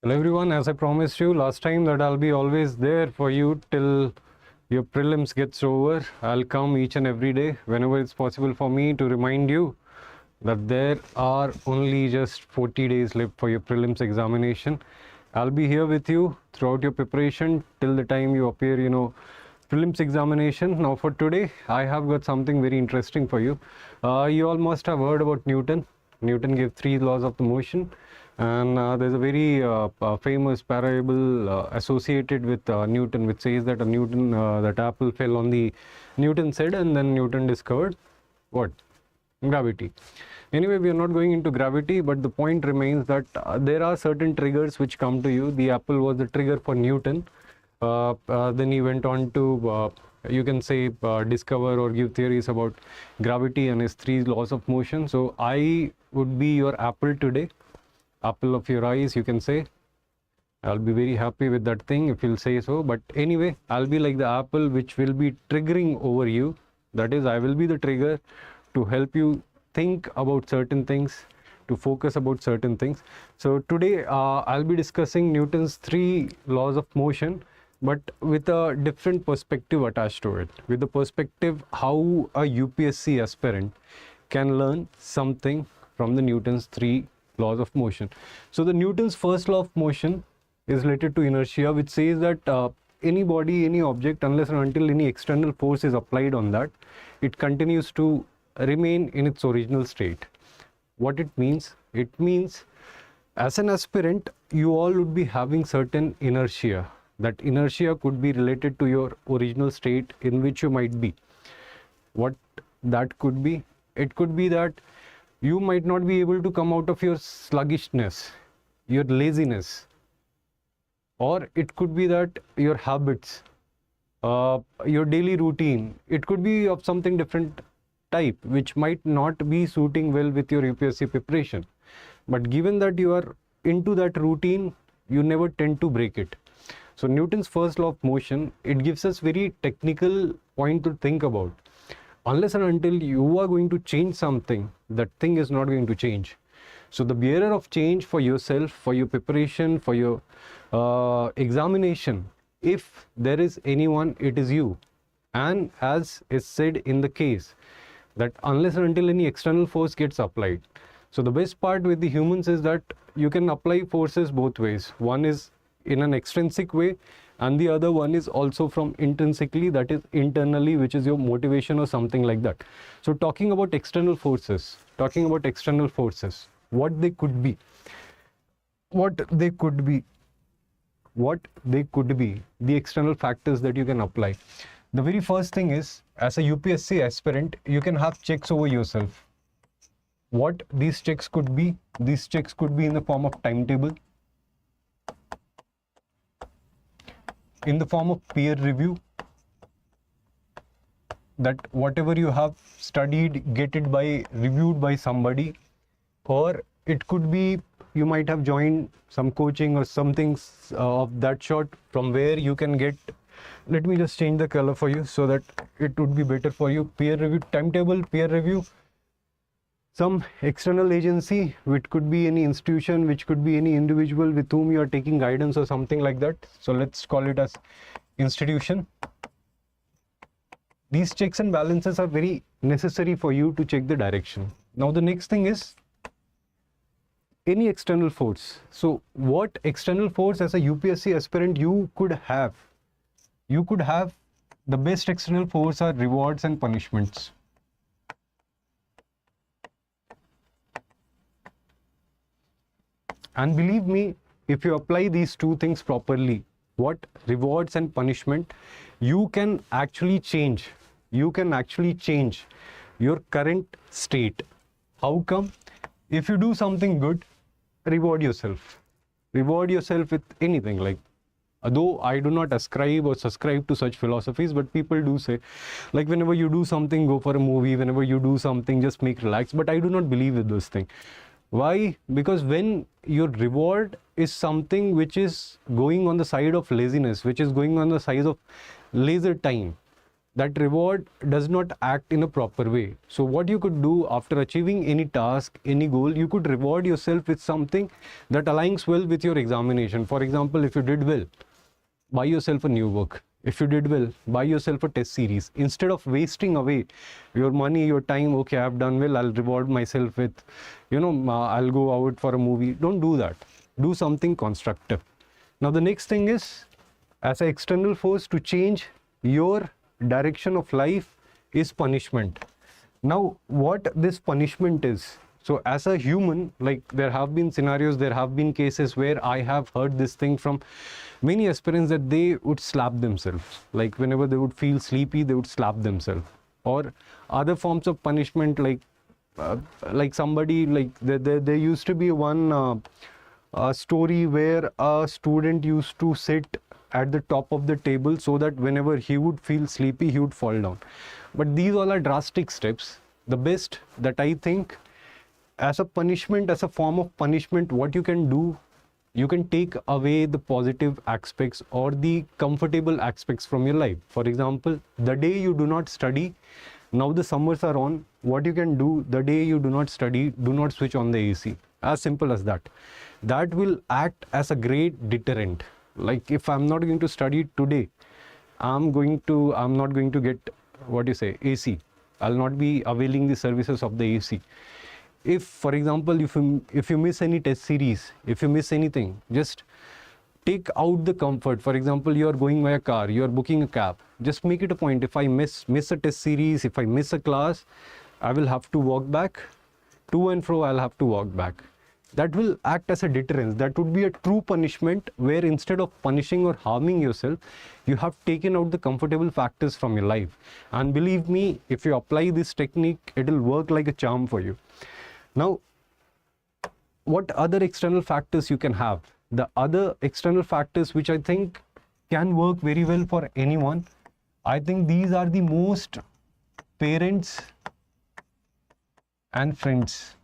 Hello everyone, as I promised you last time that I'll be always there for you till your prelims gets over. I'll come each and every day whenever it's possible for me to remind you that there are only just 40 days left for your prelims examination. I'll be here with you throughout your preparation till the time you appear, prelims examination. Now for today, I have got something very interesting for you. You all must have heard about Newton. Newton gave 3 laws of the motion, and there's a very famous parable associated with Newton, which says that that apple fell on the Newton's head, and then Newton discovered what? Gravity. Anyway, we are not going into gravity, but the point remains that there are certain triggers which come to you. The apple was the trigger for Newton. Then he went on to you can say discover or give theories about gravity and his 3 laws of motion. So I would be your apple today, apple of your eyes, you can say. I'll be very happy with that thing if you'll say so. But anyway, I'll be like the apple which will be triggering over you. That is, I will be the trigger to help you think about certain things, to focus about certain things. So today I'll be discussing Newton's 3 laws of motion, but with a different perspective attached to it, with the perspective how a UPSC aspirant can learn something from the Newton's 3 laws of motion. So the Newton's first law of motion is related to inertia, which says that any body, any object, unless and until any external force is applied on that, it continues to remain in its original state. What it means? It means as an aspirant, you all would be having certain inertia. That inertia could be related to your original state in which you might be. What that could be? It could be that you might not be able to come out of your sluggishness, your laziness, or it could be that your habits, your daily routine, it could be of something different type which might not be suiting well with your UPSC preparation. But given that you are into that routine, you never tend to break it. So Newton's first law of motion, it gives us very technical point to think about. Unless and until you are going to change something, that thing is not going to change. So the bearer of change for yourself, for your preparation, for your examination, if there is anyone, it is you. And as is said in the case, that unless and until any external force gets applied. So the best part with the humans is that you can apply forces both ways. One is in an extrinsic way, and the other one is also from intrinsically, that is internally, which is your motivation or something like that. So talking about external forces, what they could be, the external factors that you can apply. The very first thing is, as a UPSC aspirant, you can have checks over yourself. What these checks could be? These checks could be in the form of timetable, in the form of peer review, that whatever you have studied, get it reviewed by somebody, or it could be you might have joined some coaching or something of that sort, from where you can get. Let me just change the color for you so that it would be better for you. Peer review, timetable, peer review, some external agency, which could be any institution, which could be any individual with whom you are taking guidance or something like that. So let's call it as institution. These checks and balances are very necessary for you to check the direction. Now the next thing is any external force. So what external force as a UPSC aspirant you could have? You could have the best external force are rewards and punishments. And believe me, if you apply these 2 things properly, what rewards and punishment, you can actually change. You can actually change your current state. How come? If you do something good, reward yourself. Reward yourself with anything. Like, though I do not ascribe or subscribe to such philosophies, but people do say, like, whenever you do something, go for a movie. Whenever you do something, just make relax. But I do not believe in this thing. Why? Because when your reward is something which is going on the side of laziness, which is going on the side of leisure time, that reward does not act in a proper way. So what you could do after achieving any task, any goal, you could reward yourself with something that aligns well with your examination. For example, if you did well, buy yourself a new book. If you did well, buy yourself a test series. Instead of wasting away your money, your time, okay, I've done well, I'll reward myself with, I'll go out for a movie. Don't do that. Do something constructive. Now, the next thing is, as an external force to change your direction of life is punishment. Now, what this punishment is, so as a human, like there have been scenarios, there have been cases where I have heard this thing from many aspirants that they would slap themselves. Like whenever they would feel sleepy, they would slap themselves. Or other forms of punishment, like somebody, like there used to be one story where a student used to sit at the top of the table so that whenever he would feel sleepy, he would fall down. But these all are drastic steps. The best that I think, as a punishment, as a form of punishment, what you can do, you can take away the positive aspects or the comfortable aspects from your life. For example, the day you do not study, now the summers are on, what you can do, the day you do not study, do not switch on the AC. As simple as that. That will act as a great deterrent. Like if I'm not going to study today, I'm not going to get, AC. I'll not be availing the services of the AC. If, for example, if you miss any test series, if you miss anything, just take out the comfort. For example, you are going by a car, you are booking a cab. Just make it a point. If I miss a test series, if I miss a class, I will have to walk back. To and fro, I'll have to walk back. That will act as a deterrence. That would be a true punishment where instead of punishing or harming yourself, you have taken out the comfortable factors from your life. And believe me, if you apply this technique, it will work like a charm for you. Now, what other external factors you can have? The other external factors which I think can work very well for anyone, I think these are the most parents and friends.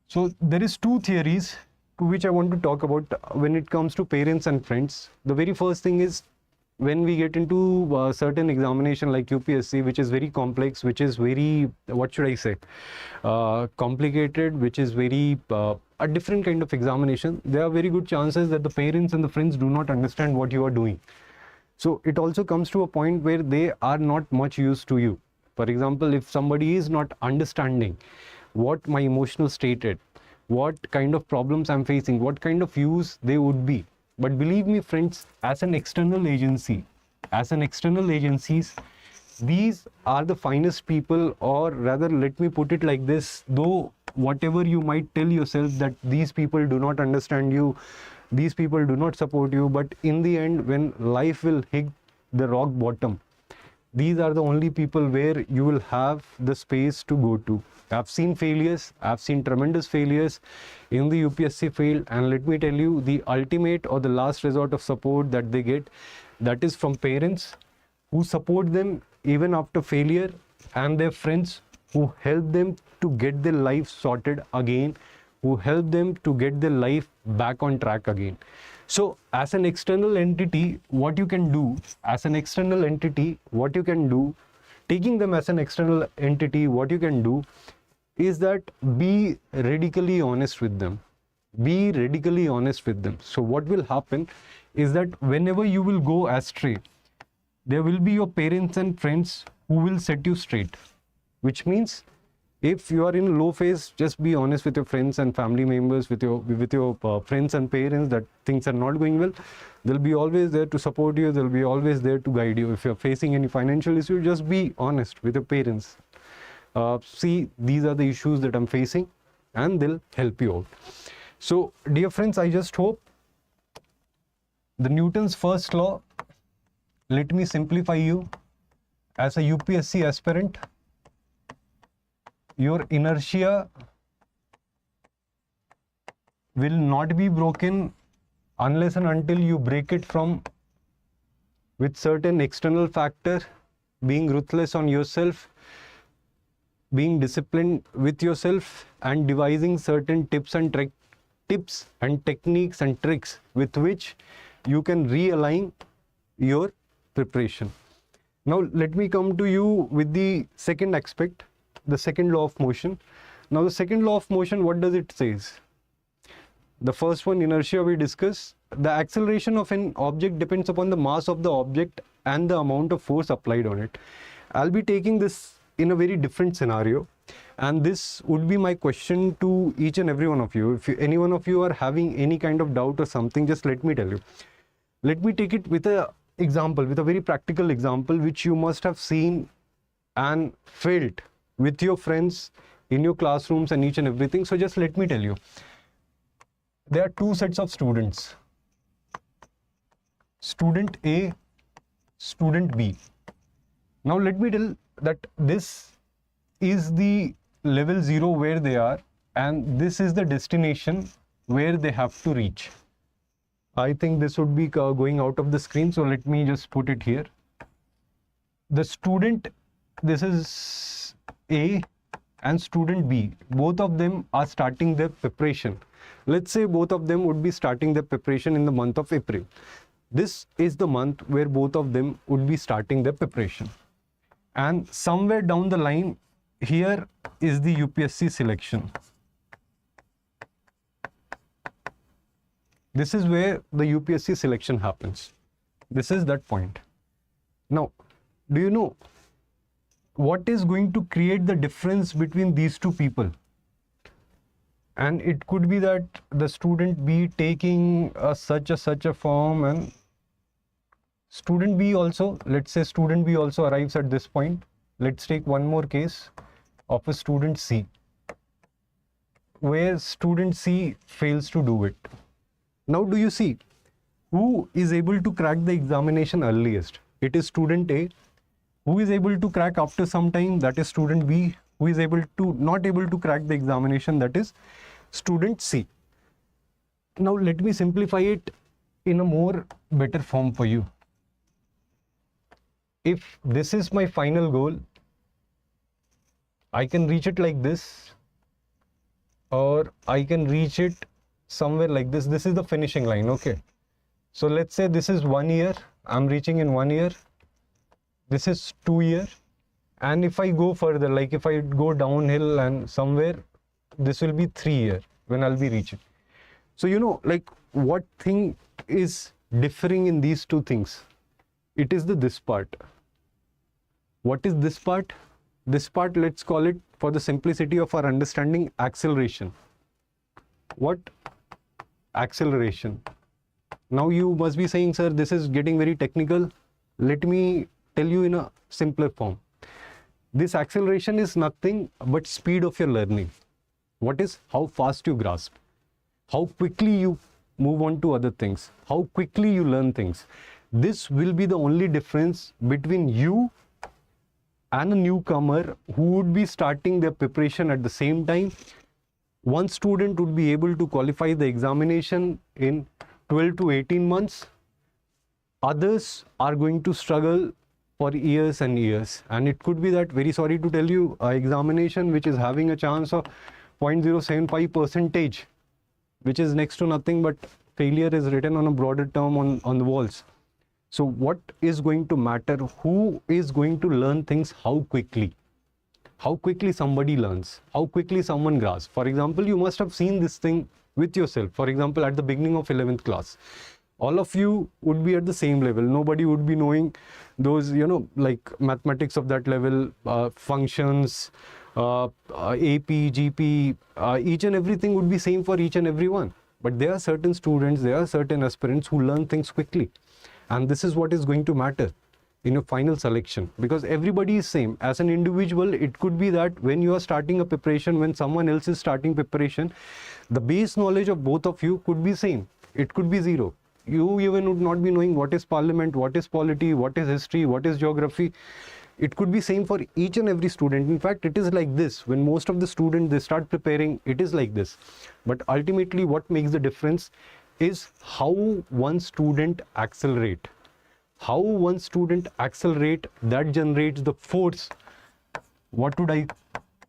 So there is two theories to which I want to talk about when it comes to parents and friends. The very first thing is, when we get into a certain examination like UPSC, which is very complex, which is very, complicated, which is very a different kind of examination, there are very good chances that the parents and the friends do not understand what you are doing. So it also comes to a point where they are not much used to you. For example, if somebody is not understanding what my emotional state is, what kind of problems I'm facing, what kind of use they would be. But believe me, friends, as an external agencies, these are the finest people, or rather, let me put it like this, though whatever you might tell yourself that these people do not understand you, these people do not support you, but in the end, when life will hit the rock bottom, these are the only people where you will have the space to go to. I've seen failures, I've seen tremendous failures in the UPSC field, and let me tell you, the ultimate or the last resort of support that they get, that is from parents who support them even after failure, and their friends who help them to get their life sorted again, who help them to get their life back on track again. So as an external entity, what you can do, taking them as an external entity, what you can do is that be radically honest with them. So what will happen is that whenever you will go astray, there will be your parents and friends who will set you straight. Which means, if you are in low phase, just be honest with your friends and family members, with your friends and parents that things are not going well. They'll be always there to support you. They'll be always there to guide you. If you're facing any financial issue, just be honest with your parents. See, these are the issues that I'm facing, and they'll help you out. So, dear friends, I just hope the Newton's first law, let me simplify you. As a UPSC aspirant, your inertia will not be broken unless and until you break it from with certain external factor, being ruthless on yourself, being disciplined with yourself, and devising certain tips and techniques and tricks with which you can realign your preparation. Now let me come to you with the second aspect, the second law of motion. Now the second law of motion, what does it says? The first one, inertia, we discuss. The acceleration of an object depends upon the mass of the object and the amount of force applied on it. I'll be taking this in a very different scenario, and this would be my question to each and every one of you. If any one of you are having any kind of doubt or something, just let me tell you. Let me take it with a example, with a very practical example, which you must have seen and felt with your friends in your classrooms and each and everything. So just let me tell you, there are two sets of students, student A, student B. Now let me tell that this is the level 0 where they are, and this is the destination where they have to reach. I think this would be going out of the screen, so let me just put it here. The student, this is A, and student B, both of them are starting their preparation. Let's say both of them would be starting their preparation in the month of April. This is the month where both of them would be starting their preparation. And somewhere down the line, here is the UPSC selection. This is where the UPSC selection happens. This is that point. Now, do you know what is going to create the difference between these two people? And it could be that the student B taking such a form, and student B also, let's say student B also arrives at this point. Let's take one more case of a student C, where student C fails to do it. Now do you see who is able to crack the examination earliest? It is student A. Who is able to crack after some time? That is student B. Who is not able to crack the examination? That is student C. Now let me simplify it in a more better form for you. If this is my final goal, I can reach it like this, or I can reach it somewhere like this. This is the finishing line, okay? So let's say this is 1 year, I'm reaching in 1 year. This is 2 years. And if I go further, like if I go downhill and somewhere, this will be 3 years when I'll be reaching. So you know, like what thing is differing in these two things? It is this part. What is this part? This part, let's call it, for the simplicity of our understanding, acceleration. What? Acceleration. Now you must be saying, sir, this is getting very technical. Let me tell you in a simpler form. This acceleration is nothing but speed of your learning. What is? How fast you grasp, how quickly you move on to other things, how quickly you learn things. This will be the only difference between you and a newcomer who would be starting their preparation at the same time. One student would be able to qualify the examination in 12 to 18 months. Others are going to struggle for years and years. And it could be that, very sorry to tell you, an examination which is having a chance of 0.075%, which is next to nothing but failure is written on a broader term on the walls. So what is going to matter? Who is going to learn things how quickly? How quickly somebody learns, how quickly someone grasps. For example, you must have seen this thing with yourself. For example, at the beginning of 11th class, all of you would be at the same level. Nobody would be knowing those, you know, like mathematics of that level, functions, AP, GP, each and everything would be same for each and every one. But there are certain students, there are certain aspirants who learn things quickly. And this is what is going to matter in your final selection, because everybody is same. As an individual, it could be that when you are starting a preparation, when someone else is starting preparation, the base knowledge of both of you could be same. It could be zero. You even would not be knowing what is parliament, what is polity, what is history, what is geography. It could be same for each and every student. In fact, it is like this. When most of the students, they start preparing, it is like this. But ultimately, what makes the difference is how one student accelerate. How one student accelerate, that generates the force. What would I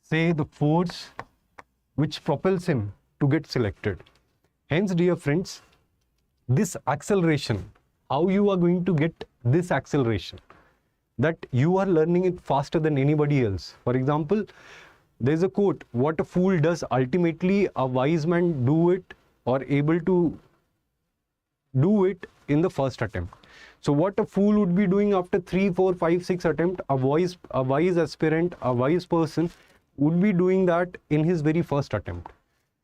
say? The force which propels him to get selected. Hence, dear friends, this acceleration, how you are going to get this acceleration? that you are learning it faster than anybody else. For example, there's a quote, what a fool does ultimately, a wise man do it or able to do it in the first attempt. So what a fool would be doing after 3, 4, 5, 6 attempt, a wise aspirant, a wise person would be doing that in his very first attempt.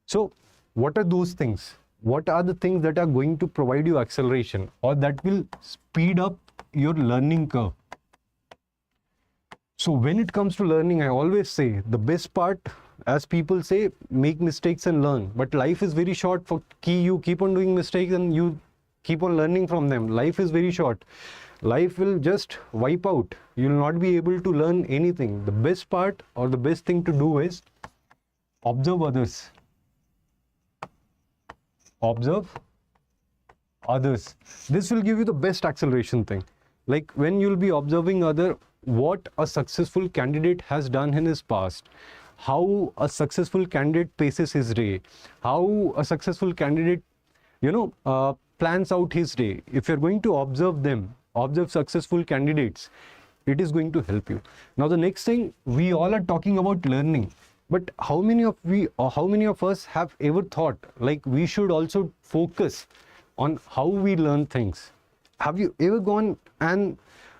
So what are those things? What are the things that are going to provide you acceleration or that will speed up your learning curve? So when it comes to learning, I always say the best part, as people say, make mistakes and learn. But life is very short. You keep on doing mistakes and you keep on learning from them. Life is very short. Life will just wipe out. You will not be able to learn anything. The best part or the best thing to do is observe others. Observe others. This will give you the best acceleration thing. Like when you'll be observing what a successful candidate has done in his past, how a successful candidate paces his day, how a successful candidate, plans out his day. If you're going to observe them, observe successful candidates, it is going to help you. Now the next thing, we all are talking about learning, but how many of us have ever thought like we should also focus on how we learn things? Have you ever gone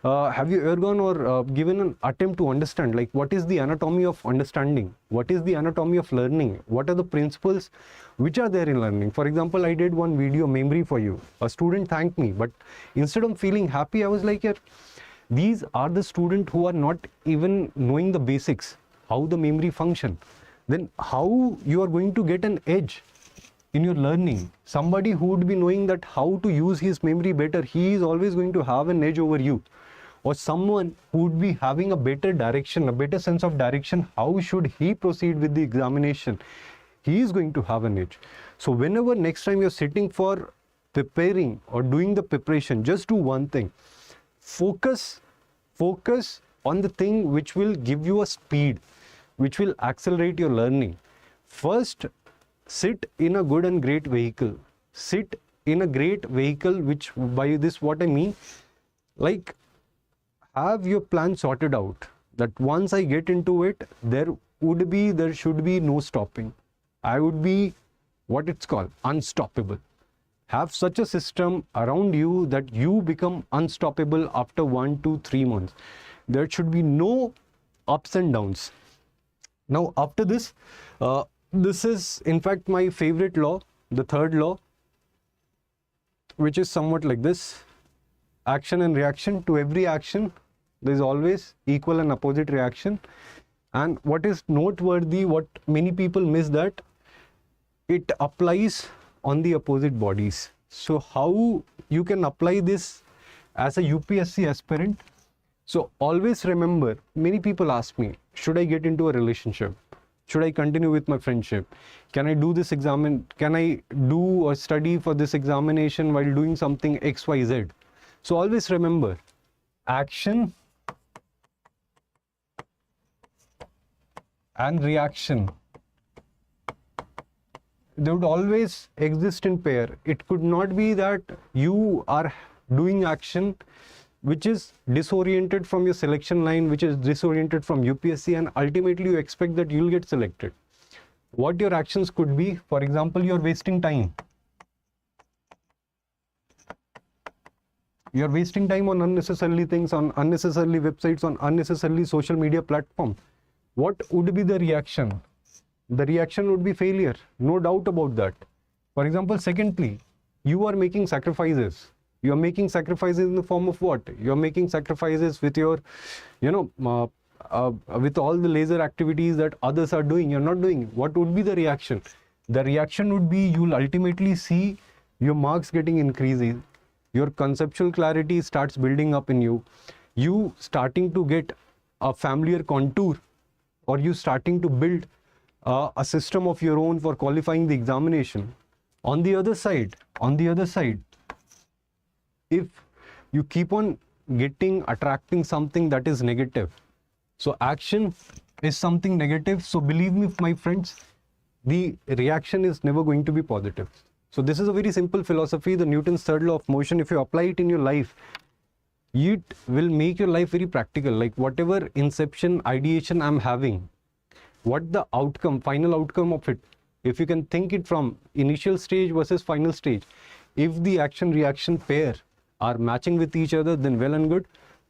or given an attempt to understand like what is the anatomy of understanding? What is the anatomy of learning? What are the principles which are there in learning? For example, I did one video, memory for you. A student thanked me, but instead of feeling happy, I was like, these are the students who are not even knowing the basics, how the memory function. Then how you are going to get an edge in your learning? Somebody who would be knowing that how to use his memory better, he is always going to have an edge over you. Or someone who would be having a better direction, a better sense of direction, how should he proceed with the examination, he is going to have an edge. So whenever next time you're sitting for preparing or doing the preparation, just do one thing. Focus on the thing which will give you a speed, which will accelerate your learning. First, sit in a good and great vehicle. Sit in a great vehicle, which by this what I mean, like have your plan sorted out, that once I get into it, there should be no stopping. I would be what it's called unstoppable. Have such a system around you that you become unstoppable after 1 to 3 months. There should be no ups and downs. Now after this, this is in fact my favorite law, the third law, which is somewhat like this: action and reaction. To every action there is always equal and opposite reaction. And what is noteworthy, what many people miss, that it applies on the opposite bodies. So how you can apply this as a UPSC aspirant? So always remember, many people ask me, should I get into a relationship? Should I continue with my friendship? Can I do this can I do or study for this examination while doing something XYZ? So always remember, action and reaction, they would always exist in pair. It could not be that you are doing action which is disoriented from your selection line, which is disoriented from UPSC, and ultimately you expect that you'll get selected. What your actions could be, for example, you're wasting time. You're wasting time on unnecessarily things, on unnecessarily websites, on unnecessarily social media platform. What would be the reaction? The reaction would be failure, no doubt about that. For example, secondly, you are making sacrifices. You are making sacrifices in the form of what? You are making sacrifices with your, with all the laser activities that others are doing. You're not doing. What would be the reaction? The reaction would be you'll ultimately see your marks getting increasing. Your conceptual clarity starts building up in you. You starting to get a familiar contour, or you starting to build a system of your own for qualifying the examination. On the other side, if you keep on attracting something that is negative, so action is something negative, so believe me, my friends, the reaction is never going to be positive. So this is a very simple philosophy, the Newton's third law of motion. If you apply it in your life, it will make your life very practical. Like whatever inception, ideation I'm having, what the outcome, final outcome of it, if you can think it from initial stage versus final stage, if the action reaction pair are matching with each other, then well and good.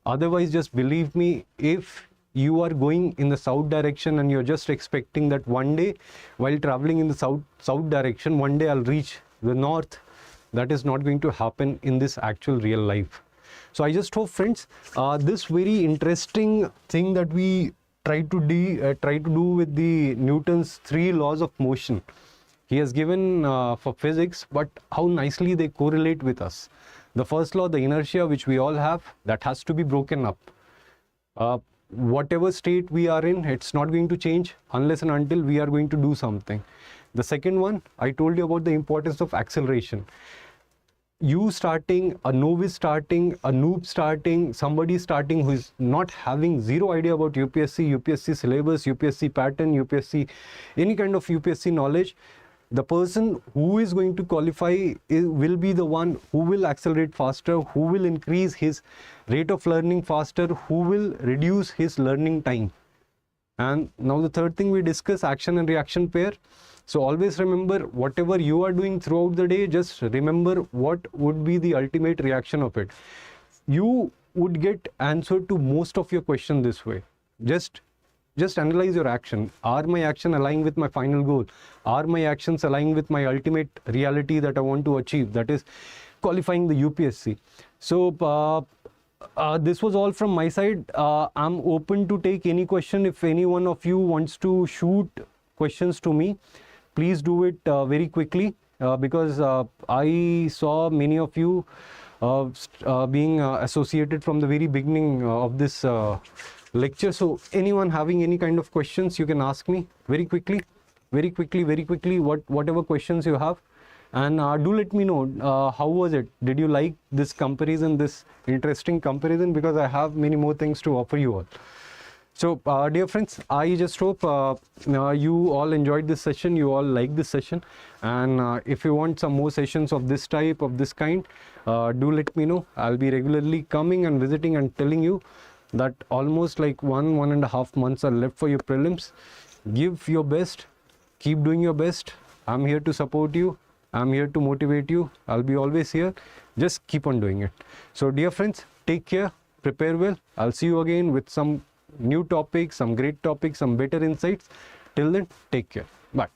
Otherwise, just believe me, if you are going in the south direction and you're just expecting that one day while traveling in the south direction, one day I'll reach the north, that is not going to happen in this actual real life. So I just hope, friends, this very interesting thing that we try to do with the Newton's 3 laws of motion, he has given for physics, but how nicely they correlate with us. The first law, the inertia, which we all have, that has to be broken up. Whatever state we are in, it's not going to change unless and until we are going to do something. The second one, I told you about the importance of acceleration. You starting, a novice starting, a noob starting, somebody starting who is not having zero idea about UPSC syllabus, UPSC pattern, UPSC, any kind of UPSC knowledge, the person who is going to qualify will be the one who will accelerate faster, who will increase his rate of learning faster, who will reduce his learning time. And now the third thing we discuss, action and reaction pair. So always remember, whatever you are doing throughout the day, just remember what would be the ultimate reaction of it. You would get answer to most of your questions this way. Just analyze your action. Are my action aligned with my final goal? Are my actions aligned with my ultimate reality that I want to achieve? That is qualifying the UPSC. So this was all from my side. I'm open to take any question. If any one of you wants to shoot questions to me, please do it very quickly, because I saw many of you being associated from the very beginning of this lecture. So anyone having any kind of questions, you can ask me very quickly, whatever questions you have. And do let me know, how was it? Did you like this comparison, this interesting comparison? Because I have many more things to offer you all. So dear friends, I just hope you all enjoyed this session, you all like this session. And if you want some more sessions of this type, of this kind, do let me know. I'll be regularly coming and visiting and telling you that almost like 1.5 months are left for your prelims. Give your best, keep doing your best. I'm here to support you. I'm here to motivate you. I'll be always here. Just keep on doing it. So dear friends, take care, prepare well. I'll see you again with some new topics, some great topics, some better insights. Till then, take care. Bye.